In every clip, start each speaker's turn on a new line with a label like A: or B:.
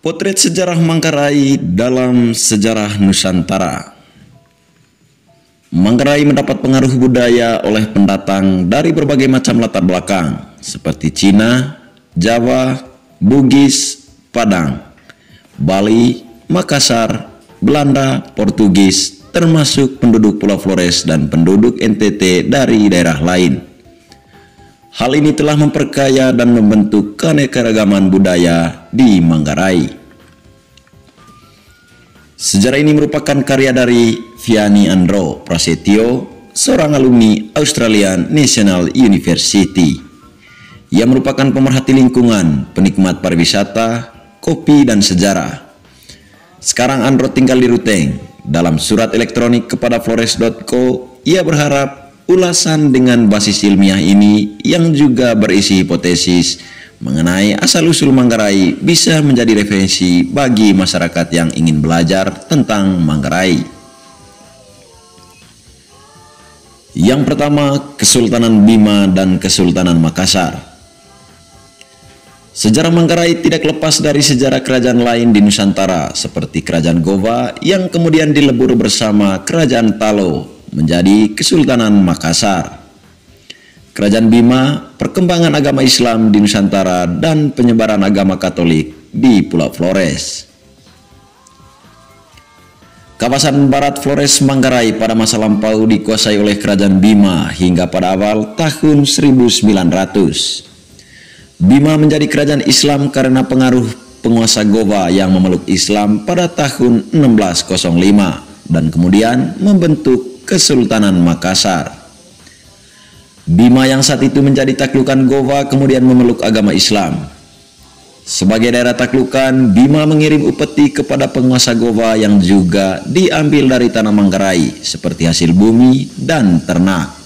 A: Potret sejarah Manggarai dalam sejarah Nusantara. Manggarai mendapat pengaruh budaya oleh pendatang dari berbagai macam latar belakang seperti Cina, Jawa, Bugis, Padang, Bali, Makassar, Belanda, Portugis, termasuk penduduk Pulau Flores dan penduduk NTT dari daerah lain. Hal ini telah memperkaya dan membentuk keanekaragaman budaya di Manggarai. Sejarah ini merupakan karya dari Vianney Andro Prasetyo, seorang alumni Australian National University, yang merupakan pemerhati lingkungan, penikmat pariwisata, kopi, dan sejarah. Sekarang Andro tinggal di Ruteng. Dalam surat elektronik kepada flores.co, ia berharap ulasan dengan basis ilmiah ini yang juga berisi hipotesis mengenai asal-usul Manggarai bisa menjadi referensi bagi masyarakat yang ingin belajar tentang Manggarai. Yang pertama, Kesultanan Bima dan Kesultanan Makassar. Sejarah Manggarai tidak lepas dari sejarah kerajaan lain di Nusantara seperti Kerajaan Gowa yang kemudian dilebur bersama Kerajaan Talo menjadi Kesultanan Makassar. Kerajaan Bima, perkembangan agama Islam di Nusantara dan penyebaran agama Katolik di Pulau Flores. Kawasan Barat Flores Manggarai pada masa lampau dikuasai oleh Kerajaan Bima hingga pada awal tahun 1900. Bima menjadi kerajaan Islam karena pengaruh penguasa Gowa yang memeluk Islam pada tahun 1605 dan kemudian membentuk Kesultanan Makassar. Bima yang saat itu menjadi taklukan Gowa kemudian memeluk agama Islam. Sebagai daerah taklukan, Bima mengirim upeti kepada penguasa Gowa yang juga diambil dari tanah Manggarai seperti hasil bumi dan ternak.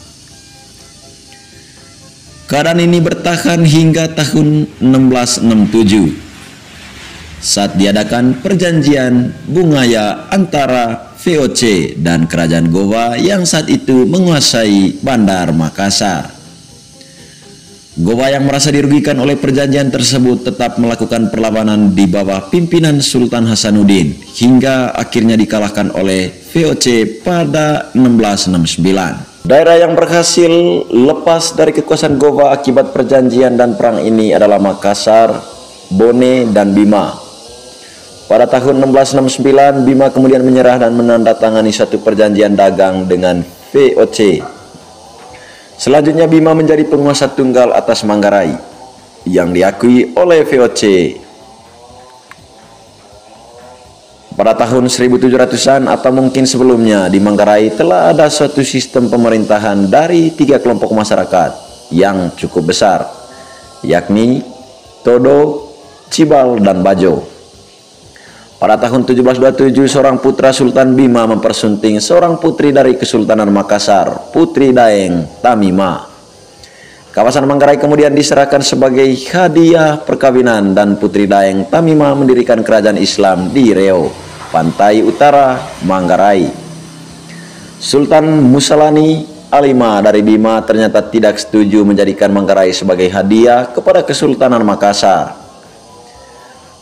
A: Keadaan ini bertahan hingga tahun 1667 saat diadakan perjanjian Bungaya antara VOC dan Kerajaan Gowa yang saat itu menguasai Bandar Makassar. Gowa yang merasa dirugikan oleh perjanjian tersebut tetap melakukan perlawanan di bawah pimpinan Sultan Hasanuddin hingga akhirnya dikalahkan oleh VOC pada 1669. Daerah yang berhasil lepas dari kekuasaan Gowa akibat perjanjian dan perang ini adalah Makassar, Bone, dan Bima. Pada tahun 1669, Bima kemudian menyerah dan menandatangani suatu perjanjian dagang dengan VOC. Selanjutnya Bima menjadi penguasa tunggal atas Manggarai yang diakui oleh VOC. Pada tahun 1700-an atau mungkin sebelumnya di Manggarai telah ada suatu sistem pemerintahan dari 3 kelompok masyarakat yang cukup besar, yakni Todo, Cibal, dan Bajo. Pada tahun 1727, seorang putra Sultan Bima mempersunting seorang putri dari Kesultanan Makassar, Putri Daeng Tamima. Kawasan Manggarai kemudian diserahkan sebagai hadiah perkawinan dan Putri Daeng Tamima mendirikan kerajaan Islam di Riau, pantai utara Manggarai. Sultan Musalani Alima dari Bima ternyata tidak setuju menjadikan Manggarai sebagai hadiah kepada Kesultanan Makassar.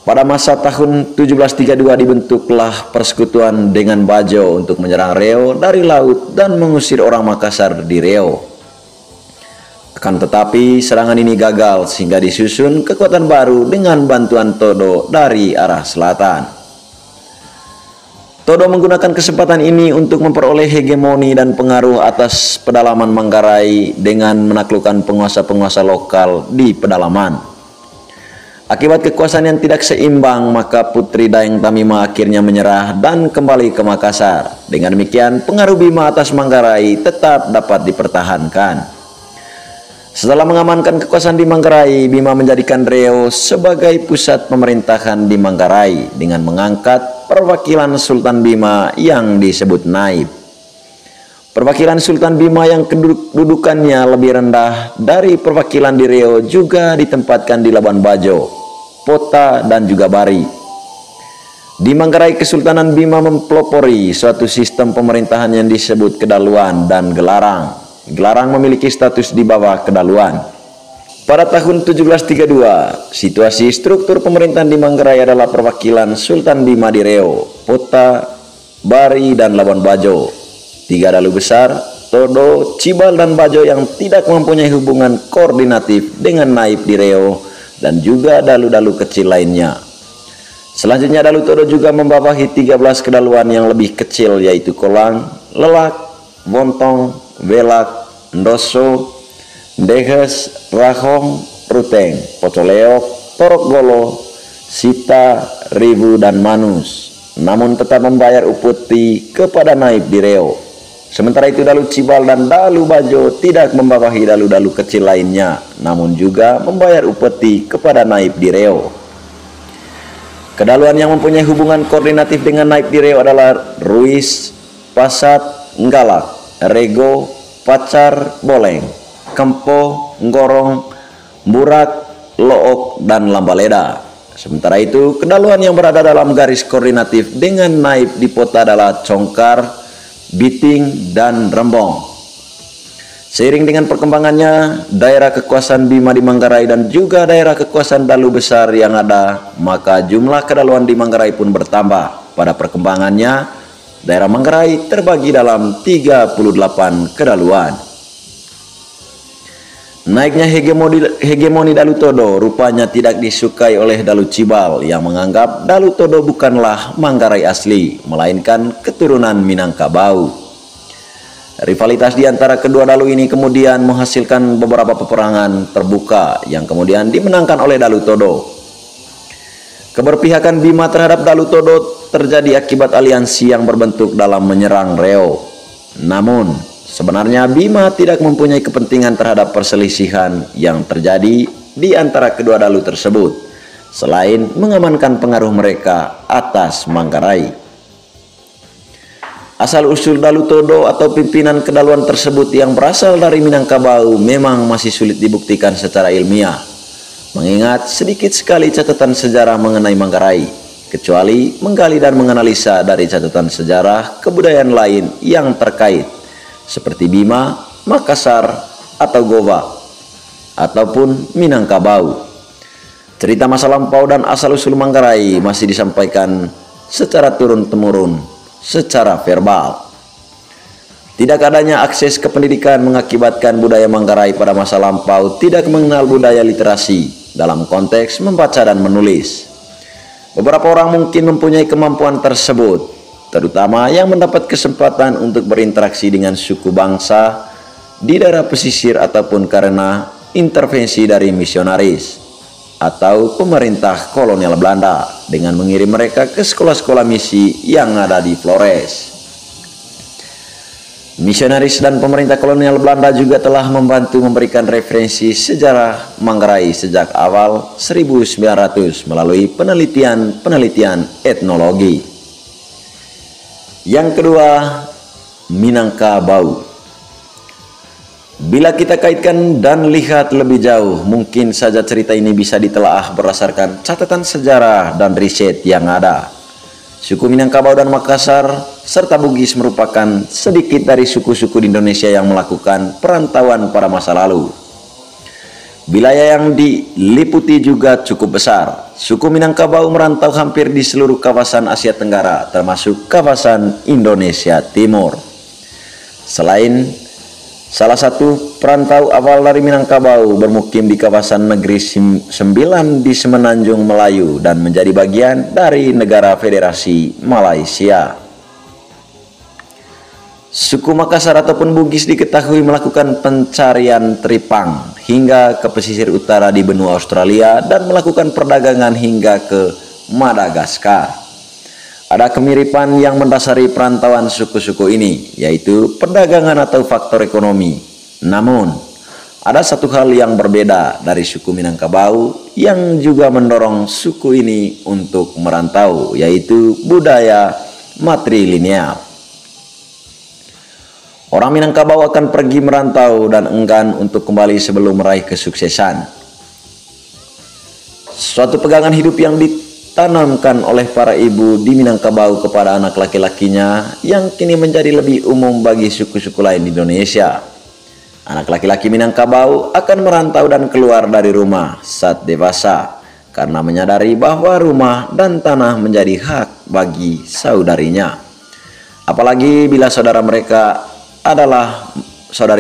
A: Pada masa tahun 1732 dibentuklah persekutuan dengan Bajo untuk menyerang Riau dari laut dan mengusir orang Makassar di Riau. Akan tetapi serangan ini gagal sehingga disusun kekuatan baru dengan bantuan Todo dari arah selatan. Todo menggunakan kesempatan ini untuk memperoleh hegemoni dan pengaruh atas pedalaman Manggarai dengan menaklukkan penguasa-penguasa lokal di pedalaman. Akibat kekuasaan yang tidak seimbang, maka Putri Daeng Tamima akhirnya menyerah dan kembali ke Makassar. Dengan demikian, pengaruh Bima atas Manggarai tetap dapat dipertahankan. Setelah mengamankan kekuasaan di Manggarai, Bima menjadikan Riau sebagai pusat pemerintahan di Manggarai dengan mengangkat perwakilan Sultan Bima yang disebut Naib. Perwakilan Sultan Bima yang kedudukannya lebih rendah dari perwakilan di Riau juga ditempatkan di Labuan Bajo, Pota, dan juga Bari. Di Manggarai, Kesultanan Bima mempelopori suatu sistem pemerintahan yang disebut Kedaluan dan Gelarang. Gelarang memiliki status di bawah Kedaluan. Pada tahun 1732, situasi struktur pemerintahan di Manggarai adalah perwakilan Sultan Bima di Riau, Pota, Bari, dan Labuan Bajo. Tiga dalu besar, Todo, Cibal, dan Bajo yang tidak mempunyai hubungan koordinatif dengan Naib di Riau dan juga dalu-dalu kecil lainnya. Selanjutnya dalu Todo juga membawahi 13 kedaluan yang lebih kecil, yaitu Kolang, Lelak, Bontong, Velak, Ndoso, Dehes, Rahong, Ruteng, Pocoleok, Torokgolo, Sita, Ribu, dan Manus. Namun tetap membayar upeti kepada Naib di Riau. Sementara itu dalu Cibal dan dalu Bajo tidak membawahi dalu-dalu kecil lainnya, namun juga membayar upeti kepada Naib di Riau. Kedaluan yang mempunyai hubungan koordinatif dengan Naib di Riau adalah Ruis, Pasat, Nggalak, Rego, Pacar, Boleng, Kempo, Ngorong, Burak, Look, dan Lambaleda. Sementara itu, kedaluan yang berada dalam garis koordinatif dengan Naib di Pota adalah Congkar, Biting, dan Rembong. Seiring dengan perkembangannya, daerah kekuasaan Bima di Manggarai dan juga daerah kekuasaan dalu besar yang ada, maka jumlah kedaluan di Manggarai pun bertambah. Pada perkembangannya, daerah Manggarai terbagi dalam 38 kedaluan. Naiknya hegemoni dalu Todo rupanya tidak disukai oleh dalu Cibal yang menganggap dalu Todo bukanlah Manggarai asli, melainkan keturunan Minangkabau. Rivalitas di antara kedua dalu ini kemudian menghasilkan beberapa peperangan terbuka yang kemudian dimenangkan oleh dalu Todo. Keberpihakan Bima terhadap dalu Todo terjadi akibat aliansi yang berbentuk dalam menyerang Riau. Namun, sebenarnya Bima tidak mempunyai kepentingan terhadap perselisihan yang terjadi di antara kedua dalu tersebut, selain mengamankan pengaruh mereka atas Manggarai. Asal-usul dalu Todo atau pimpinan kedaluan tersebut yang berasal dari Minangkabau memang masih sulit dibuktikan secara ilmiah, mengingat sedikit sekali catatan sejarah mengenai Manggarai, kecuali menggali dan menganalisa dari catatan sejarah kebudayaan lain yang terkait, seperti Bima, Makassar, atau Goba, ataupun Minangkabau. Cerita masa lampau dan asal-usul Manggarai masih disampaikan secara turun-temurun, secara verbal. Tidak adanya akses ke pendidikan mengakibatkan budaya Manggarai pada masa lampau tidak mengenal budaya literasi dalam konteks membaca dan menulis. Beberapa orang mungkin mempunyai kemampuan tersebut, terutama yang mendapat kesempatan untuk berinteraksi dengan suku bangsa di daerah pesisir ataupun karena intervensi dari misionaris atau pemerintah kolonial Belanda dengan mengirim mereka ke sekolah-sekolah misi yang ada di Flores. Misionaris dan pemerintah kolonial Belanda juga telah membantu memberikan referensi sejarah Manggarai sejak awal 1900 melalui penelitian etnologi. Yang kedua, Minangkabau. Bila kita kaitkan dan lihat lebih jauh, mungkin saja cerita ini bisa ditelaah berdasarkan catatan sejarah dan riset yang ada. Suku Minangkabau dan Makassar serta Bugis merupakan sedikit dari suku-suku di Indonesia yang melakukan perantauan pada masa lalu. Wilayah yang diliputi juga cukup besar. Suku Minangkabau merantau hampir di seluruh kawasan Asia Tenggara, termasuk kawasan Indonesia Timur. Salah satu perantau awal dari Minangkabau bermukim di kawasan Negeri Sembilan di Semenanjung Melayu dan menjadi bagian dari Negara Federasi Malaysia. Suku Makassar ataupun Bugis diketahui melakukan pencarian teripang hingga ke pesisir utara di benua Australia dan melakukan perdagangan hingga ke Madagaskar. Ada kemiripan yang mendasari perantauan suku-suku ini, yaitu perdagangan atau faktor ekonomi. Namun, ada satu hal yang berbeda dari suku Minangkabau yang juga mendorong suku ini untuk merantau, yaitu budaya matrilineal. Orang Minangkabau akan pergi merantau dan enggan untuk kembali sebelum meraih kesuksesan. Suatu pegangan hidup yang ditanamkan oleh para ibu di Minangkabau kepada anak laki-lakinya yang kini menjadi lebih umum bagi suku-suku lain di Indonesia. Anak laki-laki Minangkabau akan merantau dan keluar dari rumah saat dewasa karena menyadari bahwa rumah dan tanah menjadi hak bagi saudarinya. Apalagi bila saudari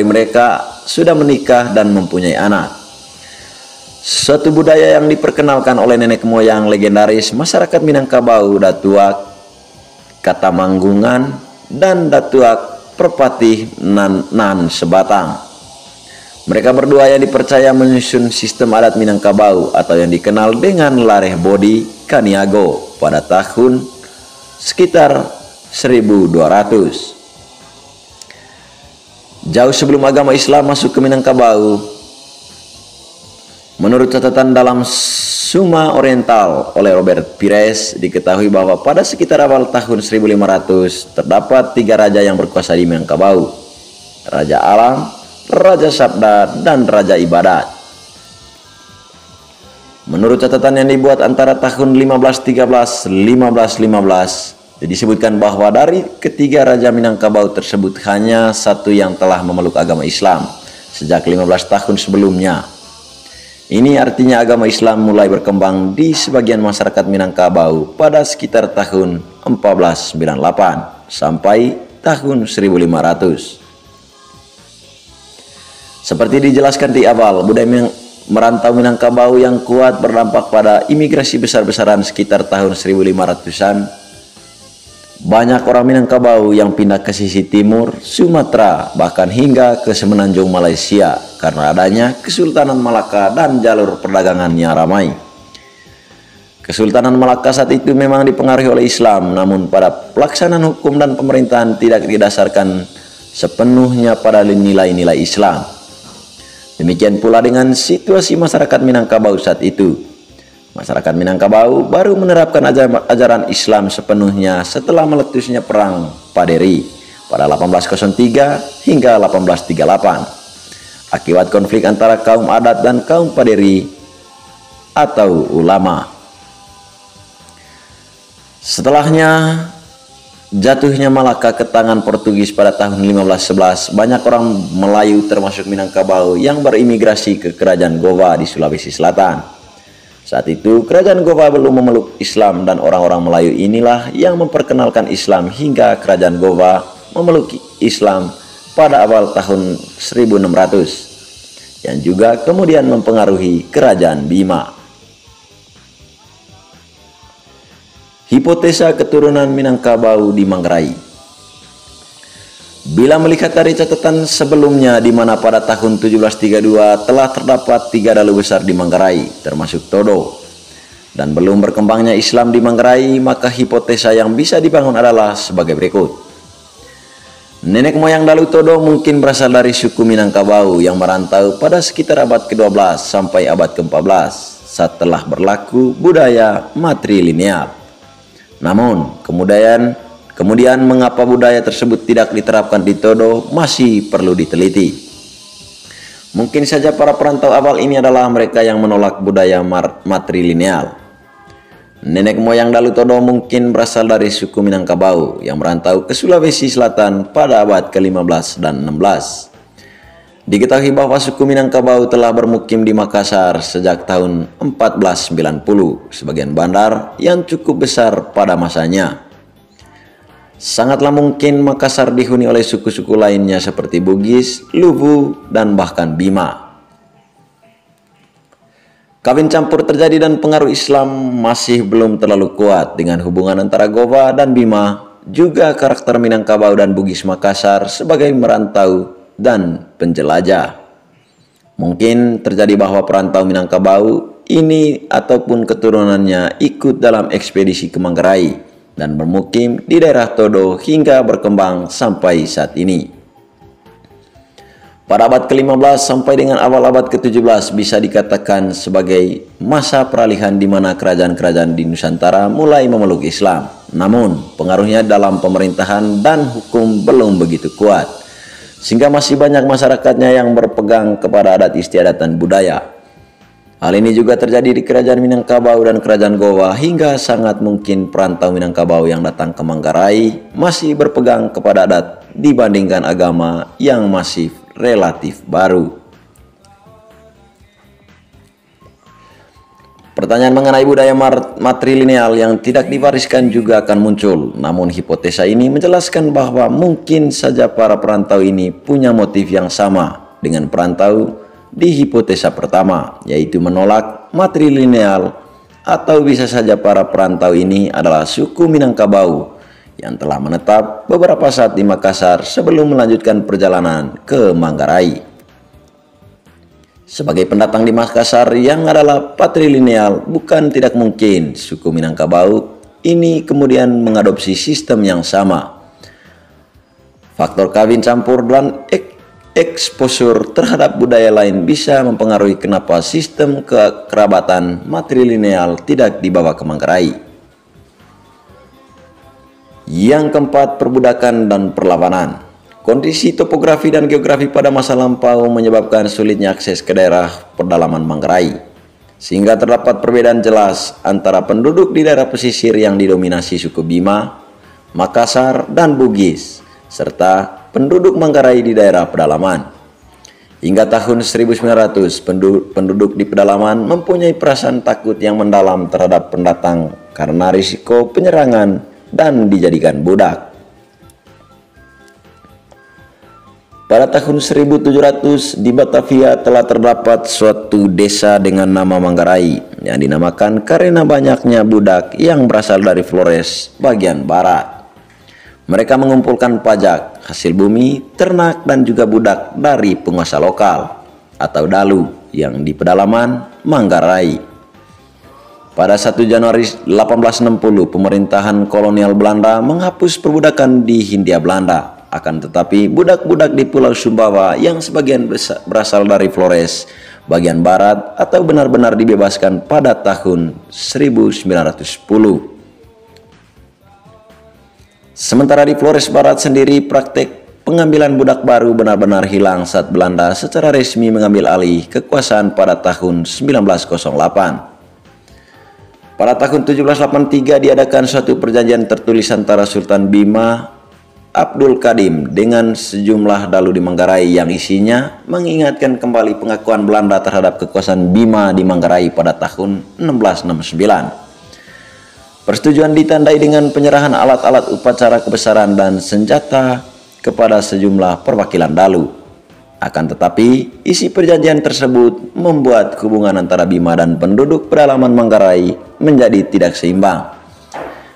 A: mereka sudah menikah dan mempunyai anak. Suatu budaya yang diperkenalkan oleh nenek moyang legendaris masyarakat Minangkabau, Datuak Katamanggungan dan Datuak Perpatih Nan Sebatang. Mereka berdua yang dipercaya menyusun sistem adat Minangkabau atau yang dikenal dengan Lareh Bodi Kaniago pada tahun sekitar 1200. Jauh sebelum agama Islam masuk ke Minangkabau, menurut catatan dalam Suma Oriental oleh Robert Pires, diketahui bahwa pada sekitar awal tahun 1500 terdapat 3 raja yang berkuasa di Minangkabau: Raja Alam, Raja Sabda, dan Raja Ibadat. Menurut catatan yang dibuat antara tahun 1513-1515, disebutkan bahwa dari ketiga Raja Minangkabau tersebut hanya satu yang telah memeluk agama Islam sejak 15 tahun sebelumnya. Ini artinya agama Islam mulai berkembang di sebagian masyarakat Minangkabau pada sekitar tahun 1498 sampai tahun 1500. Seperti dijelaskan di awal, budaya merantau Minangkabau yang kuat berdampak pada imigrasi besar-besaran sekitar tahun 1500-an. Banyak orang Minangkabau yang pindah ke sisi timur Sumatera, bahkan hingga ke semenanjung Malaysia karena adanya Kesultanan Malaka dan jalur perdagangannya ramai. Kesultanan Malaka saat itu memang dipengaruhi oleh Islam, namun pada pelaksanaan hukum dan pemerintahan tidak didasarkan sepenuhnya pada nilai-nilai Islam. Demikian pula dengan situasi masyarakat Minangkabau saat itu. Masyarakat Minangkabau baru menerapkan ajaran Islam sepenuhnya setelah meletusnya Perang Paderi pada 1803 hingga 1838 akibat konflik antara kaum adat dan kaum Paderi atau ulama. Setelahnya jatuhnya Malaka ke tangan Portugis pada tahun 1511, banyak orang Melayu termasuk Minangkabau yang berimigrasi ke Kerajaan Gowa di Sulawesi Selatan. Saat itu Kerajaan Gowa belum memeluk Islam dan orang-orang Melayu inilah yang memperkenalkan Islam hingga Kerajaan Gowa memeluk Islam pada awal tahun 1600 yang juga kemudian mempengaruhi Kerajaan Bima. Hipotesa keturunan Minangkabau di Manggarai. Bila melihat dari catatan sebelumnya di mana pada tahun 1732 telah terdapat 3 dalu besar di Manggarai termasuk Todo, dan belum berkembangnya Islam di Manggarai, maka hipotesa yang bisa dibangun adalah sebagai berikut. Nenek moyang dalu Todo mungkin berasal dari suku Minangkabau yang merantau pada sekitar abad ke-12 sampai abad ke-14 saat telah berlaku budaya matrilineal. Namun, kemudian mengapa budaya tersebut tidak diterapkan di Todo masih perlu diteliti. Mungkin saja para perantau awal ini adalah mereka yang menolak budaya matrilineal. Nenek moyang dalu Todo mungkin berasal dari suku Minangkabau yang merantau ke Sulawesi Selatan pada abad ke-15 dan 16. Diketahui bahwa suku Minangkabau telah bermukim di Makassar sejak tahun 1490, sebagian bandar yang cukup besar pada masanya. Sangatlah mungkin Makassar dihuni oleh suku-suku lainnya seperti Bugis, Luwu, dan bahkan Bima. Kawin campur terjadi dan pengaruh Islam masih belum terlalu kuat dengan hubungan antara Gowa dan Bima, juga karakter Minangkabau dan Bugis Makassar sebagai merantau dan penjelajah. Mungkin terjadi bahwa perantau Minangkabau ini ataupun keturunannya ikut dalam ekspedisi ke Manggarai dan bermukim di daerah Todo hingga berkembang sampai saat ini. Pada abad ke-15 sampai dengan awal abad ke-17 bisa dikatakan sebagai masa peralihan di mana kerajaan-kerajaan di Nusantara mulai memeluk Islam. Namun pengaruhnya dalam pemerintahan dan hukum belum begitu kuat, sehingga masih banyak masyarakatnya yang berpegang kepada adat istiadat dan budaya. Hal ini juga terjadi di Kerajaan Minangkabau dan Kerajaan Gowa, hingga sangat mungkin perantau Minangkabau yang datang ke Manggarai masih berpegang kepada adat dibandingkan agama yang masif relatif baru. Pertanyaan mengenai budaya matrilineal yang tidak diwariskan juga akan muncul. Namun hipotesa ini menjelaskan bahwa mungkin saja para perantau ini punya motif yang sama dengan perantau di hipotesa pertama, yaitu menolak matrilineal, atau bisa saja para perantau ini adalah suku Minangkabau yang telah menetap beberapa saat di Makassar sebelum melanjutkan perjalanan ke Manggarai. Sebagai pendatang di Makassar yang adalah patrilineal, bukan tidak mungkin suku Minangkabau ini kemudian mengadopsi sistem yang sama. Faktor kawin campur dan eksposur terhadap budaya lain bisa mempengaruhi kenapa sistem kekerabatan matrilineal tidak dibawa ke Manggarai. Yang keempat, perbudakan dan perlawanan. Kondisi topografi dan geografi pada masa lampau menyebabkan sulitnya akses ke daerah pedalaman Manggarai, sehingga terdapat perbedaan jelas antara penduduk di daerah pesisir yang didominasi suku Bima, Makassar, dan Bugis, serta penduduk Manggarai di daerah pedalaman. Hingga tahun 1900, penduduk di pedalaman mempunyai perasaan takut yang mendalam terhadap pendatang karena risiko penyerangan dan dijadikan budak. Pada tahun 1700 di Batavia telah terdapat suatu desa dengan nama Manggarai yang dinamakan karena banyaknya budak yang berasal dari Flores bagian barat. Mereka mengumpulkan pajak, hasil bumi, ternak, dan juga budak dari penguasa lokal atau dalu yang di pedalaman Manggarai. Pada 1 Januari 1860 pemerintahan kolonial Belanda menghapus perbudakan di Hindia Belanda. Akan tetapi budak-budak di Pulau Sumbawa yang sebagian berasal dari Flores bagian barat atau benar-benar dibebaskan pada tahun 1910. Sementara di Flores Barat sendiri praktek pengambilan budak baru benar-benar hilang saat Belanda secara resmi mengambil alih kekuasaan pada tahun 1908. Pada tahun 1783 diadakan suatu perjanjian tertulis antara Sultan Bima Abdul Kadim dengan sejumlah dalu di Manggarai yang isinya mengingatkan kembali pengakuan Belanda terhadap kekuasaan Bima di Manggarai pada tahun 1669. Persetujuan ditandai dengan penyerahan alat-alat upacara kebesaran dan senjata kepada sejumlah perwakilan dalu. Akan tetapi, isi perjanjian tersebut membuat hubungan antara Bima dan penduduk pedalaman Manggarai menjadi tidak seimbang,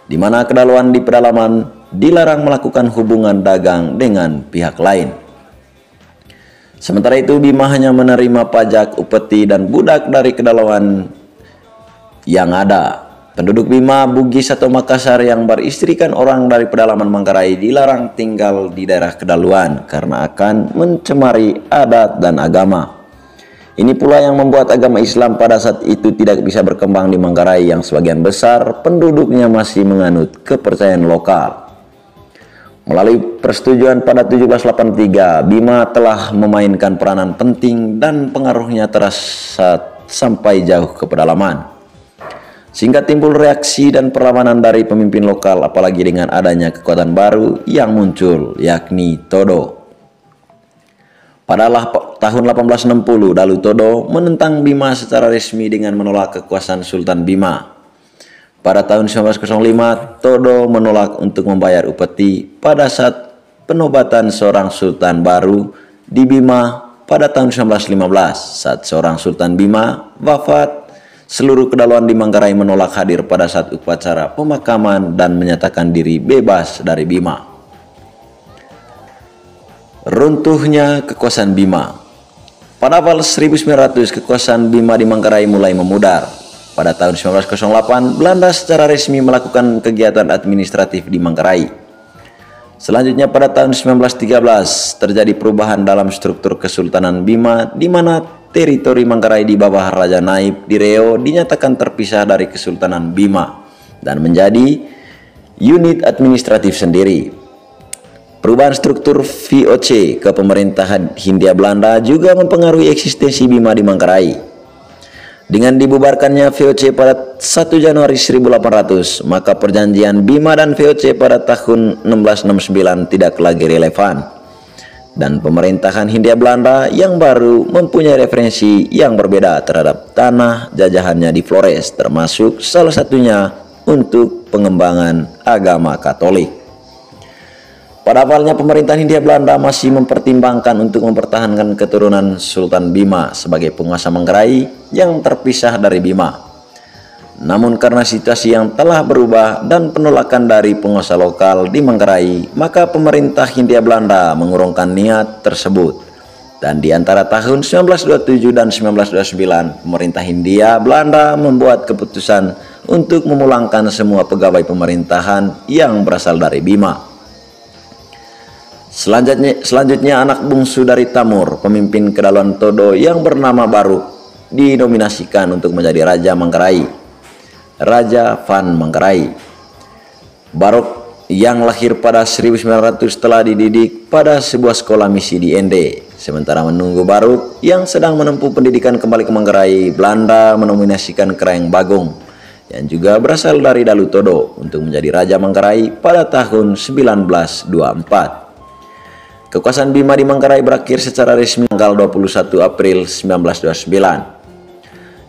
A: di mana kedaluan di pedalaman dilarang melakukan hubungan dagang dengan pihak lain. Sementara itu Bima hanya menerima pajak, upeti, dan budak dari kedaluan yang ada. Penduduk Bima, Bugis, atau Makassar yang beristrikan orang dari pedalaman Manggarai dilarang tinggal di daerah kedaluan karena akan mencemari adat dan agama. Ini pula yang membuat agama Islam pada saat itu tidak bisa berkembang di Manggarai yang sebagian besar penduduknya masih menganut kepercayaan lokal. Melalui persetujuan pada 1783, Bima telah memainkan peranan penting dan pengaruhnya terasa sampai jauh ke pedalaman, sehingga timbul reaksi dan perlawanan dari pemimpin lokal, apalagi dengan adanya kekuatan baru yang muncul, yakni Todo. Pada tahun 1860, Dalu Todo menentang Bima secara resmi dengan menolak kekuasaan Sultan Bima. Pada tahun 1905, Todo menolak untuk membayar upeti pada saat penobatan seorang sultan baru di Bima pada tahun 1915. Saat seorang Sultan Bima wafat, seluruh kedaluan di Manggarai menolak hadir pada saat upacara pemakaman dan menyatakan diri bebas dari Bima. Runtuhnya kekuasaan Bima. Pada awal 1900, kekuasaan Bima di Manggarai mulai memudar. Pada tahun 1908, Belanda secara resmi melakukan kegiatan administratif di Manggarai. Selanjutnya pada tahun 1913, terjadi perubahan dalam struktur Kesultanan Bima, di mana teritori Manggarai di bawah Raja Naib di Riau dinyatakan terpisah dari Kesultanan Bima dan menjadi unit administratif sendiri. Perubahan struktur VOC ke pemerintahan Hindia Belanda juga mempengaruhi eksistensi Bima di Manggarai. Dengan dibubarkannya VOC pada 1 Januari 1800, maka perjanjian Bima dan VOC pada tahun 1669 tidak lagi relevan. dan pemerintahan Hindia Belanda yang baru mempunyai referensi yang berbeda terhadap tanah jajahannya di Flores, termasuk salah satunya untuk pengembangan agama Katolik. Pada awalnya pemerintahan Hindia Belanda masih mempertimbangkan untuk mempertahankan keturunan Sultan Bima sebagai penguasa Manggarai yang terpisah dari Bima. Namun karena situasi yang telah berubah dan penolakan dari penguasa lokal di Manggarai, maka pemerintah Hindia Belanda mengurungkan niat tersebut. Dan di antara tahun 1927 dan 1929, pemerintah Hindia Belanda membuat keputusan untuk memulangkan semua pegawai pemerintahan yang berasal dari Bima. Selanjutnya anak bungsu dari Tamur, pemimpin Kedaluan Todo yang bernama Baruk, dinominasikan untuk menjadi Raja Manggarai, Raja Van Manggarai. Baruk yang lahir pada 1900 telah dididik pada sebuah sekolah misi di Ende. Sementara menunggu Baruk yang sedang menempuh pendidikan kembali ke Manggarai, Belanda menominasikan Kraeng Bagong yang juga berasal dari Dalu Todo untuk menjadi Raja Manggarai pada tahun 1924. Kekuasaan Bima di Manggarai berakhir secara resmi tanggal 21 April 1929.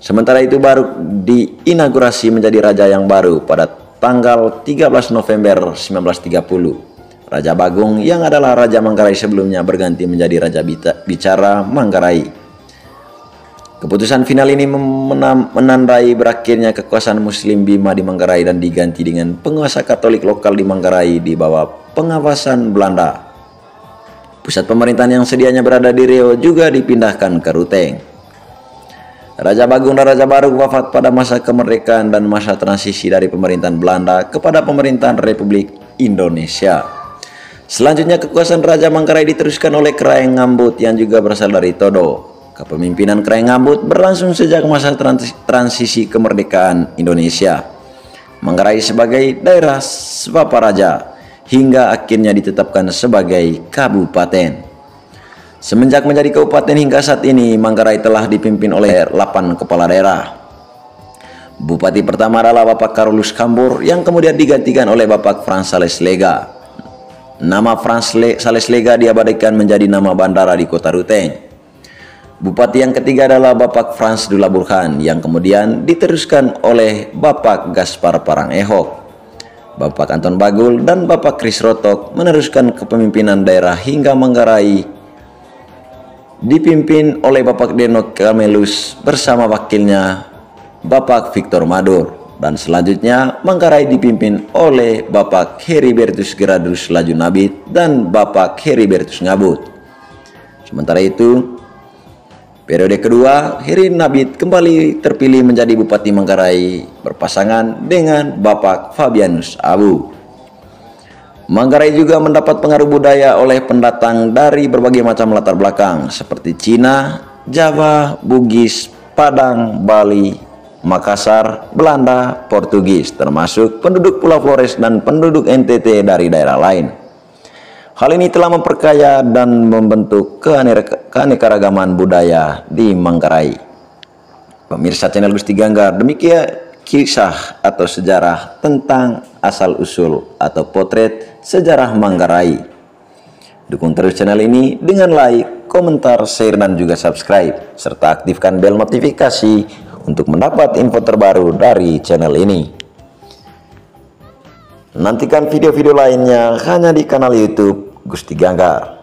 A: Sementara itu Baruk diinaugurasi menjadi raja yang baru pada tanggal 13 November 1930. Raja Bagong yang adalah Raja Manggarai sebelumnya berganti menjadi Raja Bicara Manggarai. Keputusan final ini menandai berakhirnya kekuasaan Muslim Bima di Manggarai dan diganti dengan penguasa Katolik lokal di Manggarai di bawah pengawasan Belanda. Pusat pemerintahan yang sedianya berada di Riau juga dipindahkan ke Ruteng. Raja Bagong dan Raja Baruk wafat pada masa kemerdekaan dan masa transisi dari pemerintahan Belanda kepada pemerintahan Republik Indonesia. Selanjutnya kekuasaan Raja Manggarai diteruskan oleh Kraeng Ngambut yang juga berasal dari Todo. Kepemimpinan Kraeng Ngambut berlangsung sejak masa transisi kemerdekaan Indonesia. Manggarai sebagai daerah Swaparaja hingga akhirnya ditetapkan sebagai kabupaten. Semenjak menjadi kabupaten hingga saat ini, Manggarai telah dipimpin oleh 8 kepala daerah. Bupati pertama adalah Bapak Carolus Kambur yang kemudian digantikan oleh Bapak Frans Sales Lega. Nama Frans Sales Lega diabadikan menjadi nama bandara di kota Ruteng. Bupati yang ketiga adalah Bapak Frans Dula Burhan yang kemudian diteruskan oleh Bapak Gaspar Parang Ehok. Bapak Anton Bagul dan Bapak Kris Rotok meneruskan kepemimpinan daerah hingga Manggarai dipimpin oleh Bapak Deno Kamelus bersama wakilnya Bapak Victor Madur, dan selanjutnya Manggarai dipimpin oleh Bapak Heribertus Gradus Laju Nabit dan Bapak Heribertus Ngabut. Sementara itu, periode kedua, Heri Nabit kembali terpilih menjadi Bupati Manggarai berpasangan dengan Bapak Fabianus Abu. Manggarai juga mendapat pengaruh budaya oleh pendatang dari berbagai macam latar belakang seperti Cina, Jawa, Bugis, Padang, Bali, Makassar, Belanda, Portugis, termasuk penduduk Pulau Flores dan penduduk NTT dari daerah lain. Hal ini telah memperkaya dan membentuk keanekaragaman budaya di Manggarai. Pemirsa channel Gusti Ganggar, demikian kisah atau sejarah tentang asal-usul atau potret sejarah Manggarai. Dukung terus channel ini dengan like, komentar, share, dan juga subscribe, serta aktifkan bel notifikasi untuk mendapat info terbaru dari channel ini. Nantikan video-video lainnya hanya di kanal YouTube Gusti Ganggar.